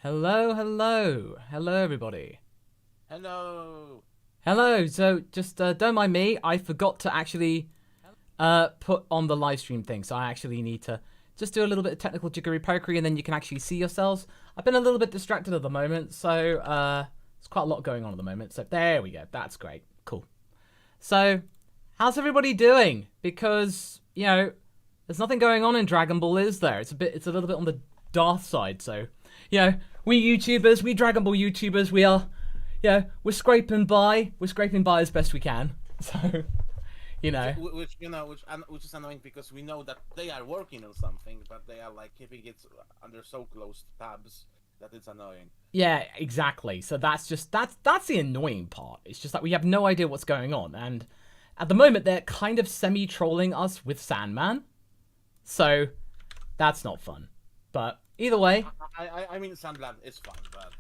Hello, hello. Hello, everybody. Hello. Hello. So, just don't mind me. I forgot to actually put on the live stream thing. So, I actually need to just do a little bit of technical jiggery-pokery and then you can actually see yourselves. I've been a little bit distracted at the moment. So, there's quite a lot going on at the moment. So, there we go. That's great. Cool. So, how's everybody doing? Because, you know, there's nothing going on in Dragon Ball, is there? It's a little bit on the dark side. So, you know, we YouTubers, we Dragon Ball YouTubers, we are, we're scraping by. We're scraping by as best we can. So, you know. Which is annoying because we know that they are working on something, but they are like keeping it under so close tabs that it's annoying. Yeah, exactly. So that's the annoying part. It's just that we have no idea what's going on, and at the moment they're kind of semi-trolling us with Sandman. So that's not fun. But either way, I mean, Sandland is fun, but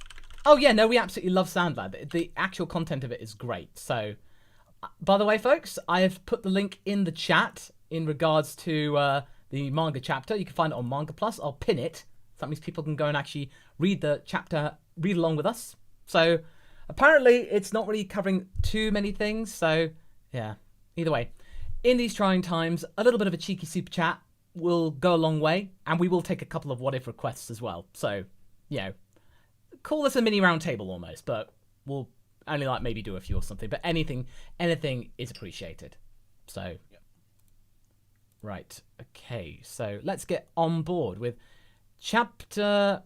oh yeah, no, we absolutely love Sandland. The actual content of it is great. So, by the way, folks, I have put the link in the chat in regards to the manga chapter. You can find it on Manga Plus. I'll pin it. So that means people can go and actually read the chapter, read along with us. So, apparently, it's not really covering too many things. So, yeah. Either way, in these trying times, a little bit of a cheeky super chat will go a long way, and we will take a couple of what if requests as well. So, you know, call this a mini round table almost, but we'll only like maybe do a few or something. But anything is appreciated. So, yeah. Right, okay. So let's get on board with chapter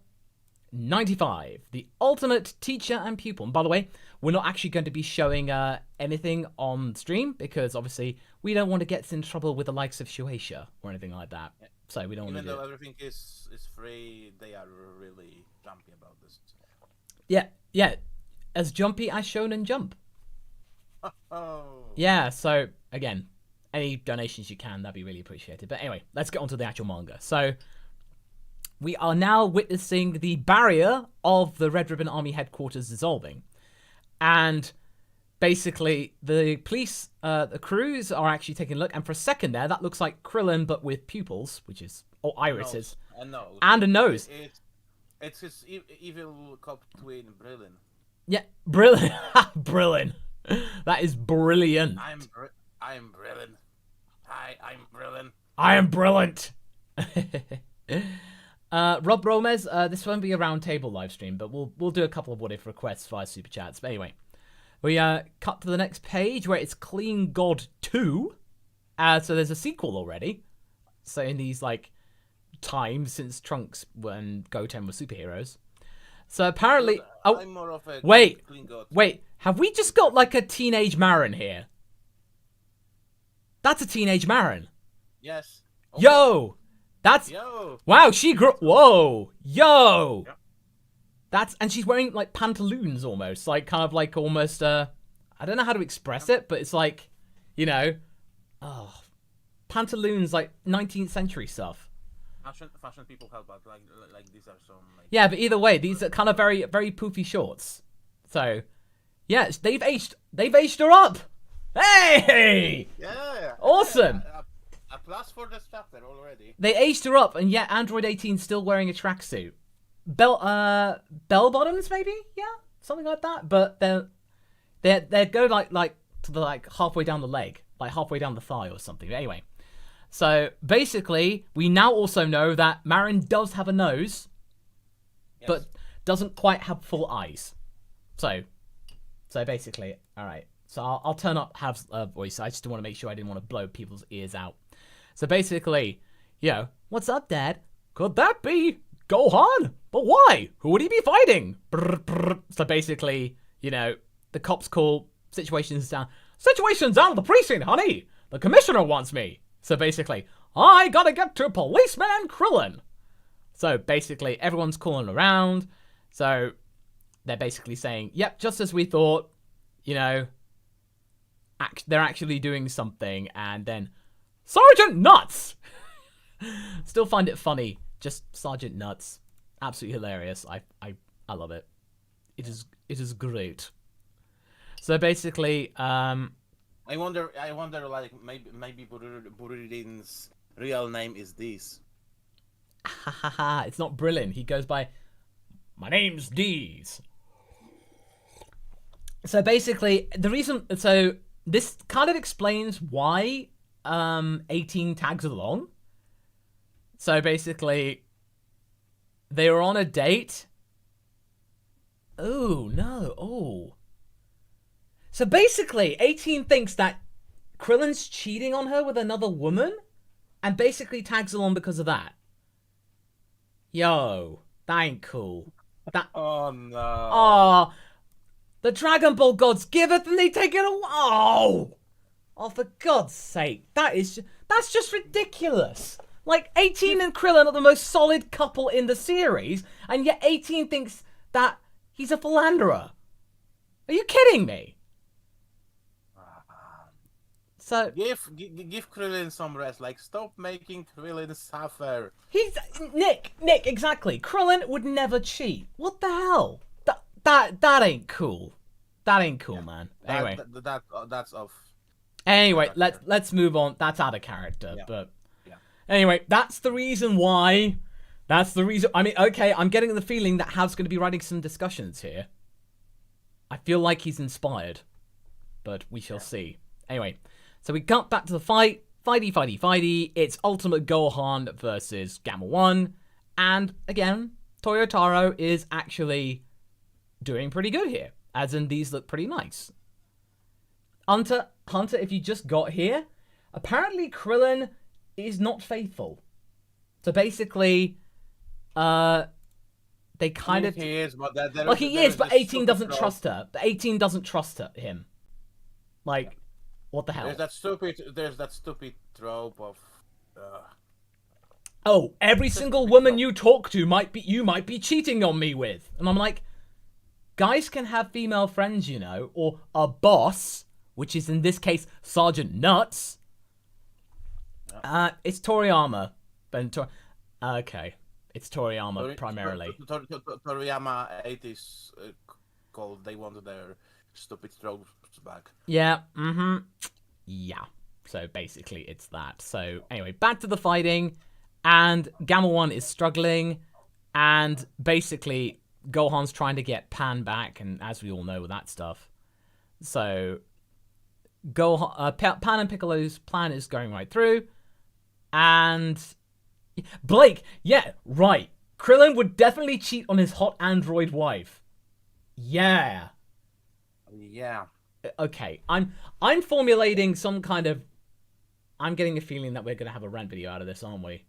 95, the ultimate teacher and pupil. And by the way, we're not actually going to be showing anything on stream because obviously we don't want to get in trouble with the likes of Shueisha or anything like that. So we don't want to do Even though it. everything is free, they are really jumpy about this. Yeah, as jumpy as Shonen Jump. Oh. Yeah, so again, any donations you can, that'd be really appreciated. But anyway, let's get on to the actual manga. So we are now witnessing the barrier of the Red Ribbon Army headquarters dissolving. And basically, the police, the crews are actually taking a look. And for a second there, that looks like Krillin, but with pupils, which is, or irises. A nose. And a nose. It's his evil cop twin, Brillin. Yeah, brilliant. Brilliant. That is brilliant. I'm Brillin. Hi, I'm Brillin. I am brilliant. Rob Romez, this won't be a round table live stream, but we'll do a couple of what if requests via super chats. But anyway, we cut to the next page where it's Clean God 2. So there's a sequel already. So in these like times since Trunks and Goten were superheroes. So apparently, I'm more of a wait, Clean God. wait, have we just got like a teenage Marin here? That's a teenage Marin. Yes. Oh, Yo, that's yo. wow. She grew. Whoa, yo. Yep. That's and she's wearing like pantaloons almost, like kind of like almost. I don't know how to express it, but it's like, you know, pantaloons like 19th century stuff. Fashion people help out. Like these are some. Like, Yeah, but either way, these are kind of very very poofy shorts. So, yes, they've aged her up. Hey! yeah. Awesome. A plus for this chapter already. They aged her up, and yet Android 18's still wearing a tracksuit. Bell bottoms, maybe, yeah, something like that. But they go like to the like halfway down the leg, like halfway down the thigh or something. But anyway, so basically, we now also know that Marin does have a nose, Yes. but doesn't quite have full eyes. So basically, all right. So I'll turn up Hav's voice. I just want to make sure I didn't want to blow people's ears out. So basically, what's up, Dad? Could that be Gohan? But why? Who would he be fighting? Brr, brr. So basically, the cops call situations down. Situation's down at the precinct, honey. The commissioner wants me. So basically, I gotta get to Policeman Krillin. So basically, everyone's calling around. So they're basically saying, yep, just as we thought, they're actually doing something. And then, Sergeant Nuts! Still find it funny. Just Sergeant Nuts. Absolutely hilarious. I love it. It is great. So basically, I wonder, like maybe Buridin's real name is this. it's not Brillin. He goes by My name's Deez. So basically, the reason... So this kind of explains why 18 tags along. So basically, they were on a date. Oh, no. Oh. So basically, 18 thinks that Krillin's cheating on her with another woman and basically tags along because of that. Yo, that ain't cool. That... Oh no. Oh, the Dragon Ball gods giveth and they take it away. Oh, for God's sake. That's just ridiculous. Like, 18 and Krillin are the most solid couple in the series, and yet 18 thinks that he's a philanderer. Are you kidding me? So give Krillin some rest. Like, stop making Krillin suffer. he's Nick, exactly. Krillin would never cheat. What the hell? That ain't cool. That ain't cool, man. Anyway, that's off. Anyway, let's move on. That's out of character, Yeah. but Yeah. anyway, that's the reason why. That's the reason. I mean, okay, I'm getting the feeling that Hav's going to be writing some discussions here. I feel like he's inspired, but we shall see. Anyway, so we cut back to the fight. Fighty. It's Ultimate Gohan versus Gamma 1. And again, Toyotaro is actually doing pretty good here. As in, these look pretty nice. Hunter, if you just got here, apparently Krillin is not faithful. So basically, they kind of... He is, but Well, he is, but 18 doesn't trust her. 18 doesn't trust him. Like, what the hell? There's that stupid trope of. Oh, every single woman you talk to you might be cheating on me with, and I'm like, guys can have female friends, you know, or a boss, which is in this case Sergeant Nuts. It's Toriyama, okay, it's Toriyama primarily. Toriyama 80s called. They wanted their stupid tropes back. Yeah, yeah. So basically it's that. So anyway, back to the fighting, and Gamma 1 is struggling, and basically Gohan's trying to get Pan back, and as we all know with that stuff. So Pan and Piccolo's plan is going right through, and Blake, yeah, right. Krillin would definitely cheat on his hot android wife. Yeah. Yeah. Okay, I'm formulating some kind of... I'm getting a feeling that we're gonna have a rant video out of this, aren't we?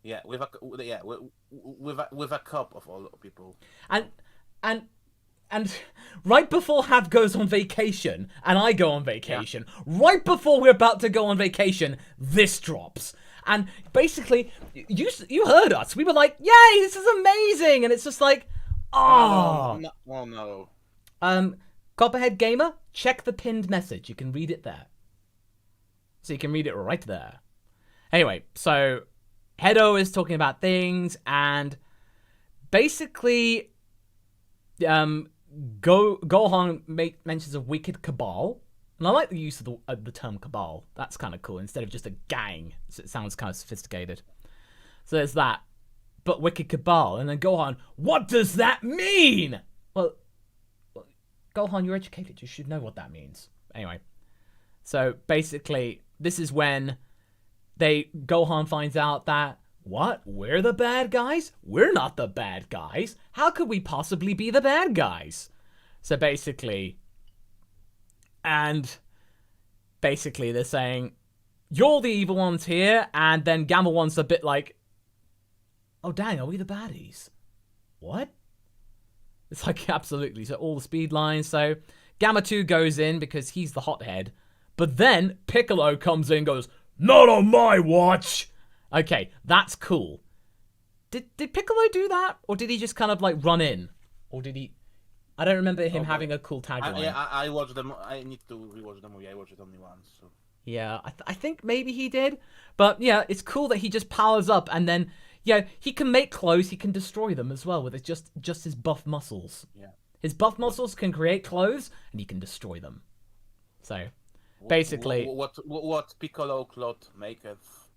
Yeah, with a cup of all people. And right before Hav goes on vacation and I go on vacation, right before we're about to go on vacation, this drops. And basically, you heard us. We were like, "Yay, this is amazing!" And it's just like, oh no. Copperhead Gamer, check the pinned message. You can read it there. So you can read it right there. Anyway, so Hedo is talking about things, and basically, Gohan mentions a wicked cabal, and I like the use of the term cabal. That's kind of cool instead of just a gang. So it sounds kind of sophisticated. So there's that, but wicked cabal, and then Gohan, what does that mean? Well, Gohan, you're educated. You should know what that means. Anyway, so basically, this is when Gohan finds out that, what? We're the bad guys? We're not the bad guys. How could we possibly be the bad guys? So basically, they're saying, you're the evil ones here, and then Gamma 1's a bit like, oh dang, are we the baddies? What? It's like, absolutely. So all the speed lines. So Gamma 2 goes in because he's the hothead. But then Piccolo comes in and goes, not on my watch. Okay, that's cool. Did Piccolo do that? Or did he just kind of like run in? Or did he... I don't remember him having a cool tagline. I watched them. I need to rewatch the movie. I watched it only once. So. Yeah, I think maybe he did. But yeah, it's cool that he just powers up and then... Yeah, he can make clothes, he can destroy them as well with just his buff muscles. Yeah. His buff muscles can create clothes, and he can destroy them. So, basically... What Piccolo cloth maketh?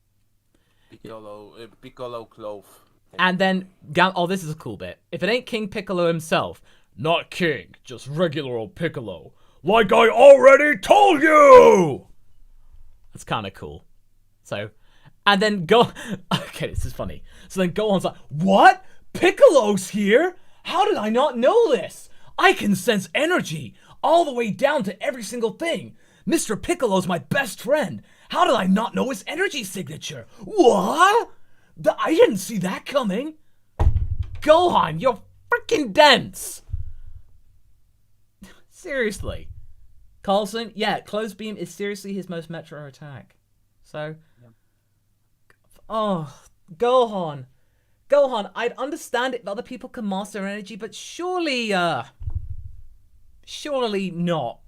Piccolo cloth. And then, oh, this is a cool bit. If it ain't King Piccolo himself, not King, just regular old Piccolo, like I already told you! That's kind of cool. So, and then okay, this is funny. So then Gohan's like, what? Piccolo's here? How did I not know this? I can sense energy all the way down to every single thing. Mr. Piccolo's my best friend. How did I not know his energy signature? What? I didn't see that coming. Gohan, you're freaking dense. Seriously. Carlson, yeah, Closed Beam is seriously his most metro attack. So, oh, Gohan, I'd understand if other people can master energy, but surely not.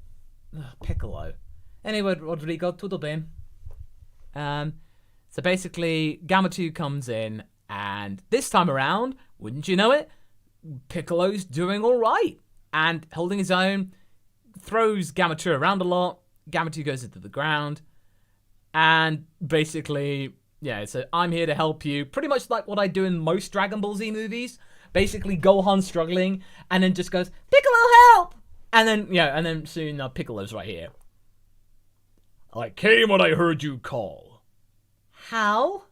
Piccolo. Anyway, Rodrigo, todo bien. So basically, Gamma 2 comes in, and this time around, wouldn't you know it, Piccolo's doing all right and holding his own. Throws Gamma 2 around a lot. Gamma 2 goes into the ground. And basically, yeah, so I'm here to help you. Pretty much like what I do in most Dragon Ball Z movies. Basically, Gohan struggling, and then just goes, Piccolo, help! And then, yeah, and then soon Piccolo's right here. I came when I heard you call. How?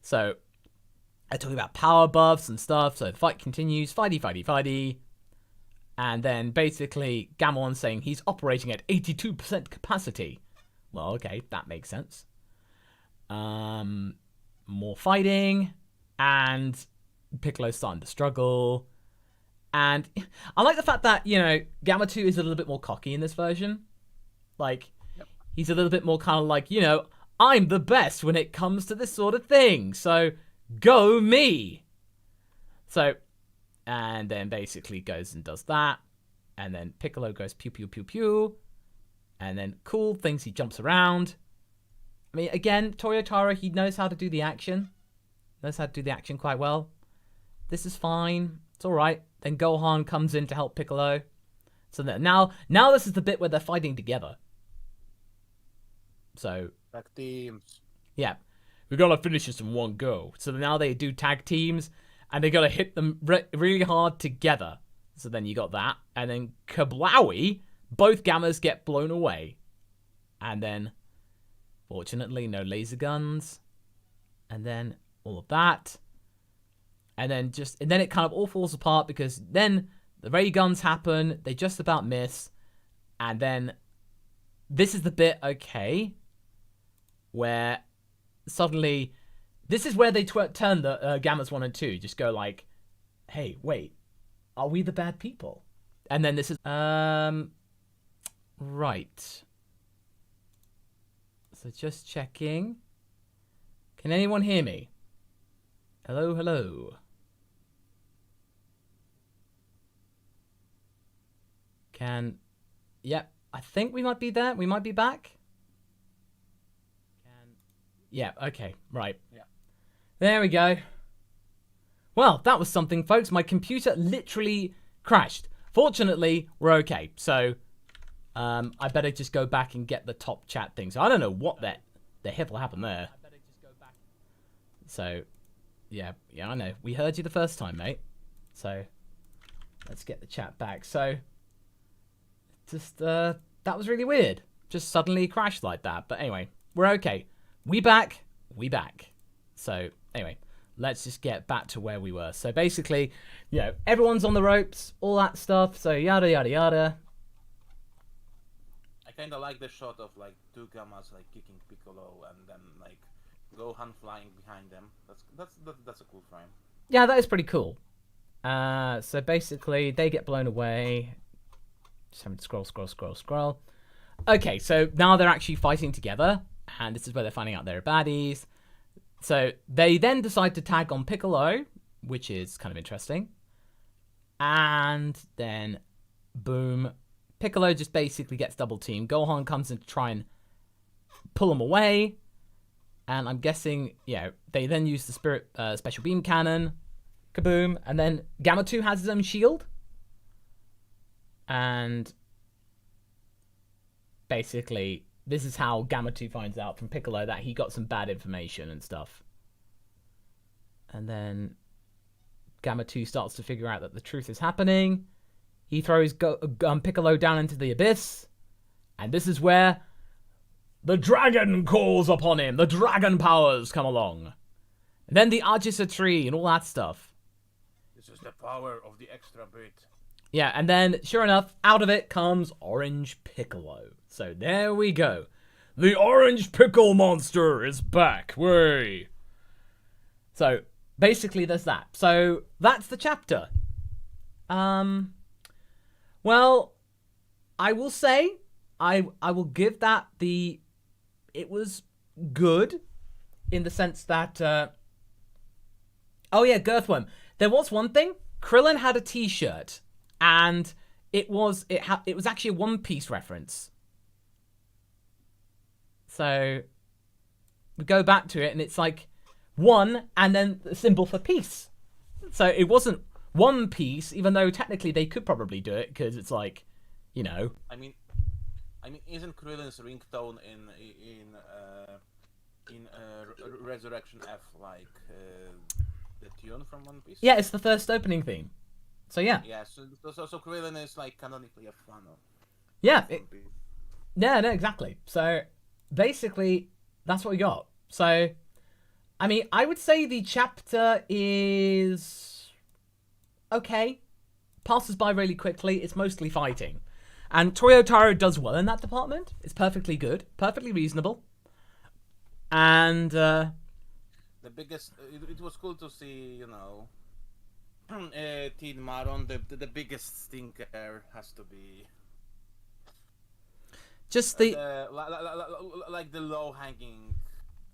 So, I talk about power buffs and stuff, so the fight continues. Fighty. And then basically, Gamelon's saying he's operating at 82% capacity. Well, okay, that makes sense. More fighting, and Piccolo's starting to struggle. And I like the fact that, you know, Gamma 2 is a little bit more cocky in this version. Like, he's a little bit more kind of like, you know, I'm the best when it comes to this sort of thing. So, go me. So, and then basically goes and does that. And then Piccolo goes pew, pew, pew, pew. And then cool, thinks he jumps around. I mean, again, Toyotaro, he knows how to do the action. Knows how to do the action quite well. This is fine. It's alright. Then Gohan comes in to help Piccolo. So that now this is the bit where they're fighting together. So, Tag teams. yeah. We gotta finish this in one go. So now they do tag teams, and they gotta hit them really hard together. So then you got that. And then Kablowie, both Gammas get blown away. And then, fortunately, no laser guns. And then all of that. And then it kind of all falls apart because then the ray guns happen. They just about miss. And then this is the bit, okay, where suddenly, this is where they turn the Gammas 1 and 2. Just go like, hey, wait, are we the bad people? And then this is, right. So just checking. Can anyone hear me? Hello, hello. Yep, I think we might be there. We might be back. Yeah, okay, right. Yeah. There we go. Well, that was something, folks. My computer literally crashed. Fortunately, we're okay. So, I better just go back and get the top chat thing. So, I don't know what the hell happened there. So, yeah, I know. We heard you the first time, mate. So, let's get the chat back. So, just, that was really weird. Just suddenly crashed like that. But anyway, we're okay. We back. So, anyway, let's just get back to where we were. So, basically, you know, everyone's on the ropes, all that stuff. So, yada, yada, yada. I kind of like the shot of, like, two Gammas, like, kicking Piccolo and then, like, Gohan flying behind them. That's a cool frame. Yeah, that is pretty cool. So, basically, they get blown away. Just having to scroll. Okay, so now they're actually fighting together. And this is where they're finding out they're baddies. So they then decide to tag on Piccolo, which is kind of interesting. And then, boom, Piccolo just basically gets double teamed. Gohan comes in to try and pull him away. And I'm guessing, yeah, they then use the Spirit Special Beam Cannon. Kaboom. And then Gamma 2 has his own shield. And basically, this is how Gamma 2 finds out from Piccolo that he got some bad information and stuff. And then Gamma 2 starts to figure out that the truth is happening. He throws Piccolo down into the abyss. And this is where the dragon calls upon him. The dragon powers come along. And then the Agisa tree and all that stuff. This is the power of the extra bit. Yeah, and then, sure enough, out of it comes Orange Piccolo. So there we go. The Orange Pickle Monster is back. Way. So, basically, there's that. So, that's the chapter. Well, I will say, I will give that the... It was good, in the sense that... Oh yeah, Girthworm. There was one thing. Krillin had a t-shirt, and it was actually a One Piece reference. So, we go back to it, and it's like... one, and then the symbol for peace. So it wasn't One Piece, even though technically they could probably do it, because it's like, you know. I mean, isn't Krillin's ringtone in Resurrection F like the tune from One Piece? Yeah, it's the first opening theme. So yeah. Yeah, so Krillin is like canonically a fan of. Yeah. Yeah, no, exactly. So basically, that's what we got. So. I mean, I would say the chapter is okay. Passes by really quickly. It's mostly fighting. And Toyotaro does well in that department. It's perfectly good. Perfectly reasonable. And, the biggest... It was cool to see, you know... Teen Maron, the biggest stinker has to be... Just the... like the low-hanging...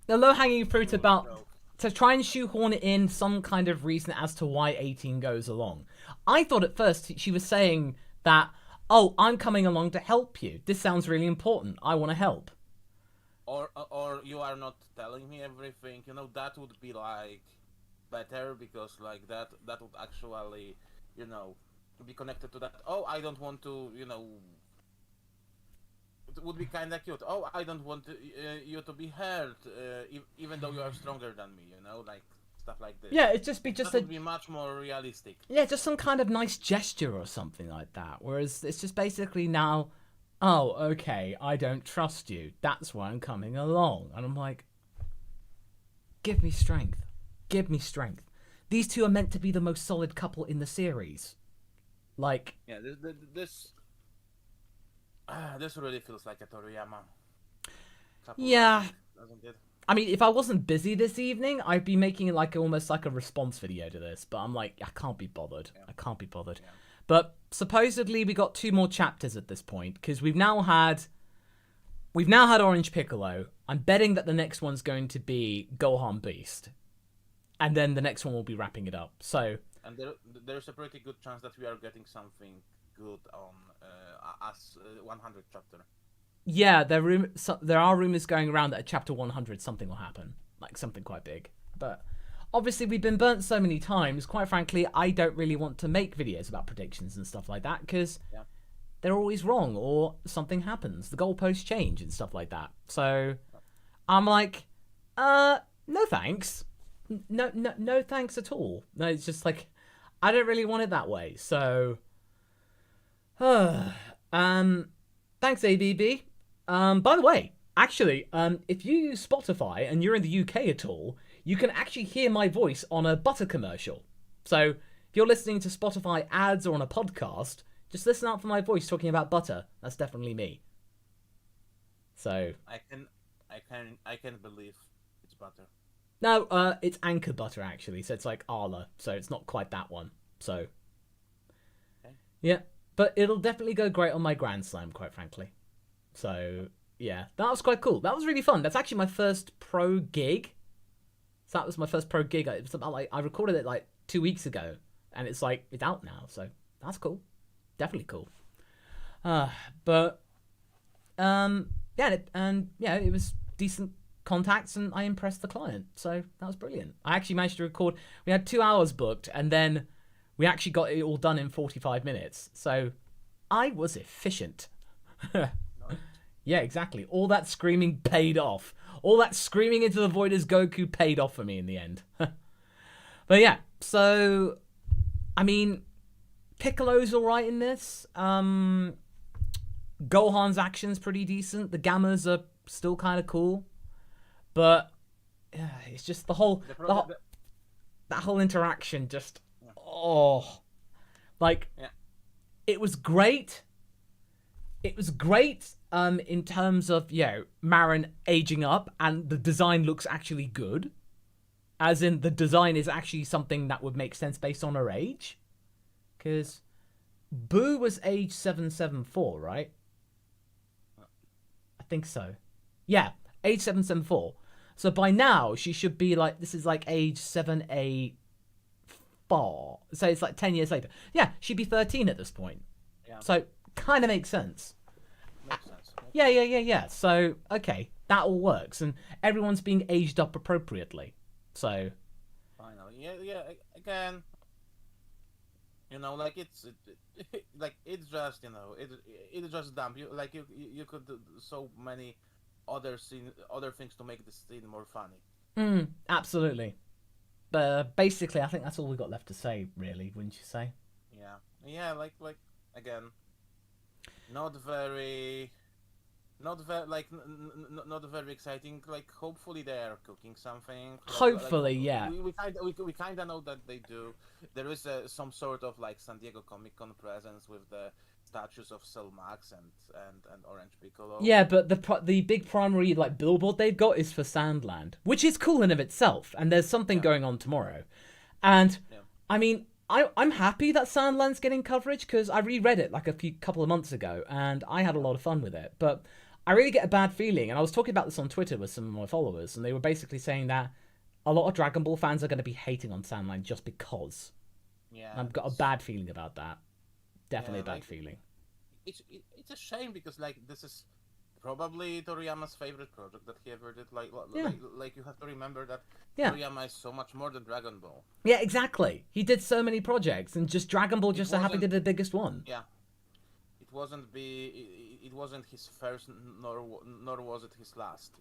The low-hanging fruit about to try and shoehorn it in some kind of reason as to why 18 goes along. I thought at first she was saying that, oh, I'm coming along to help you. This sounds really important. I want to help. Or you are not telling me everything. You know, that would be like better, because like that would actually, you know, be connected to that. Oh, I don't want to, you know. It would be kind of cute. Oh, I don't want you to be hurt, even though you are stronger than me. You know, like stuff like this. Yeah, it'd just be that would be much more realistic. Yeah, just some kind of nice gesture or something like that. Whereas it's just basically now, oh, okay, I don't trust you. That's why I'm coming along, and I'm like, give me strength, give me strength. These two are meant to be the most solid couple in the series. Like, yeah, this really feels like a Toriyama couple. Yeah. Doesn't it? I mean, if I wasn't busy this evening, I'd be making like almost like a response video to this. But I'm like, I can't be bothered. Yeah. I can't be bothered. Yeah. But supposedly we got 2 more chapters at this point, because we've now had Orange Piccolo. I'm betting that the next one's going to be Gohan Beast, and then the next one will be wrapping it up. So. And there's a pretty good chance that we are getting something good on as 100 chapter. Yeah, there are rumors going around that at chapter 100 something will happen, like something quite big. But obviously we've been burnt so many times. Quite frankly, I don't really want to make videos about predictions and stuff like that, because they're always wrong or something happens. The goalposts change and stuff like that. So I'm like, no thanks. No thanks at all. No, it's just like, I don't really want it that way. So. Thanks, ABB. By the way, actually, if you use Spotify and you're in the UK at all, you can actually hear my voice on a butter commercial. So if you're listening to Spotify ads or on a podcast, just listen out for my voice talking about butter. That's definitely me. So I can believe it's butter. No, it's Anchor Butter actually. So it's like Arla. So it's not quite that one. So yeah. But it'll definitely go great on my Grand Slam, quite frankly. So, yeah. That was quite cool. That was really fun. That's actually my first pro gig. So that was my first pro gig. It was about, like, I recorded it, like, 2 weeks ago. And it's, like, it's out now. So, that's cool. Definitely cool. Yeah, it was decent contacts, and I impressed the client. So, that was brilliant. I actually managed to record. We had 2 hours booked, and then we actually got it all done in 45 minutes. So I was efficient. Yeah, exactly. All that screaming paid off. All that screaming into the void as Goku paid off for me in the end. But yeah, so I mean, Piccolo's alright in this. Gohan's action's pretty decent. The Gammas are still kind of cool, but yeah, it's just that whole interaction just like it was great. It was great in terms of, Marin aging up and the design looks actually good. As in, the design is actually something that would make sense based on her age. Because Boo was age 774, right? I think so. Yeah, age 774. So by now, she should be like, this is like age 784. So it's like 10 years later. Yeah, she'd be 13 at this point. Yeah. So kind of makes sense. Makes sense. Yeah. So, okay, that all works. And everyone's being aged up appropriately. So. Finally. Yeah, again. Like it's just, it's just dumb. You could do so many other things to make this scene more funny. Absolutely. But basically, I think that's all we got left to say, really, wouldn't you say? Yeah, like again, not very exciting. Like, hopefully they are cooking something. Hopefully, yeah. We kind of know that they do. There is some sort of like San Diego Comic Con presence with the statues of Cell Max and Orange Piccolo. Yeah, but the big primary like billboard they've got is for Sandland, which is cool in of itself. And there's something going on tomorrow, and I mean, I'm happy that Sandland's getting coverage because I reread it like couple of months ago, and I had a lot of fun with it. But I really get a bad feeling, and I was talking about this on Twitter with some of my followers, and they were basically saying that a lot of Dragon Ball fans are going to be hating on Sandland just because. Yeah, I've got a bad feeling about that. Definitely a bad feeling. It's a shame because like this is probably Toriyama's favorite project that he ever did. Like you have to remember that Toriyama is so much more than Dragon Ball. Yeah, exactly. He did so many projects, and just Dragon Ball just so happened to be the biggest one. Yeah. It wasn't his first, nor was it his last,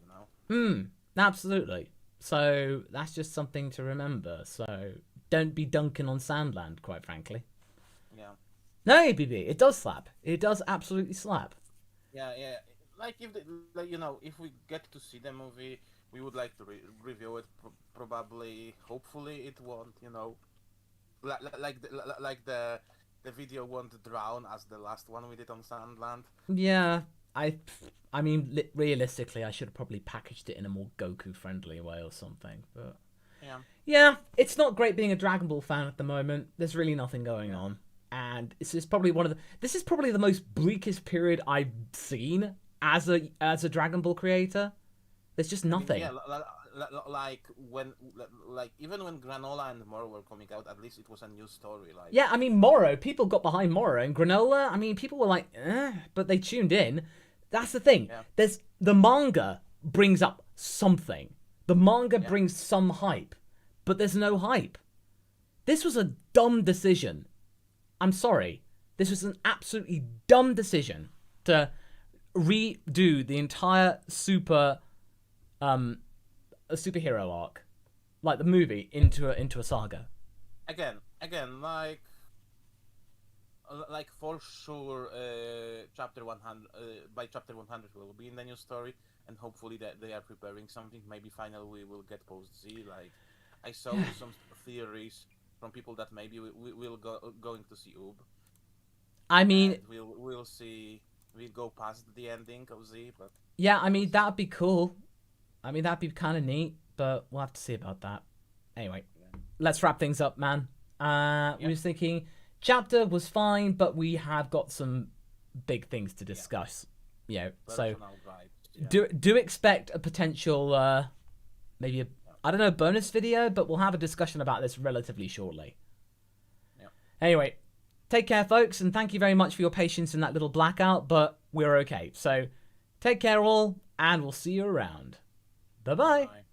Absolutely. So that's just something to remember. So don't be dunking on Sandland, quite frankly. Yeah. No, ABB, it does slap. It does absolutely slap. Yeah. Like if we get to see the movie, we would like to review it. Probably, hopefully, it won't. Like the video won't drown as the last one we did on Sandland. Yeah, I mean, realistically, I should have probably packaged it in a more Goku-friendly way or something. But yeah, it's not great being a Dragon Ball fan at the moment. There's really nothing going on, and this is probably the most bleakest period I've seen as a Dragon Ball creator. There's just nothing. Even when Granola and Moro were coming out, at least it was a new story. Yeah, I mean, Moro, people got behind Moro, and Granola, I mean, people were like, but they tuned in. That's the thing. Yeah. The manga brings up something. The manga brings some hype, but there's no hype. This was a dumb decision. I'm sorry. This was an absolutely dumb decision to redo the entire a superhero arc, like the movie, into a saga. Again, like for sure, chapter 100 by chapter 100 will be in the new story, and hopefully that they are preparing something. Maybe finally we will get post Z. Like I saw some theories from people that maybe we will going to see Oob. I mean, we'll see. We'll go past the ending of Z, but yeah, I mean that'd be cool. I mean that'd be kind of neat, but we'll have to see about that. Anyway, let's wrap things up, man. We was thinking chapter was fine, but we have got some big things to discuss. So do expect a potential maybe a bonus video, but we'll have a discussion about this relatively shortly. Anyway, take care, folks, and thank you very much for your patience in that little blackout, but we're okay. So take care all, and we'll see you around. Bye-bye. Bye.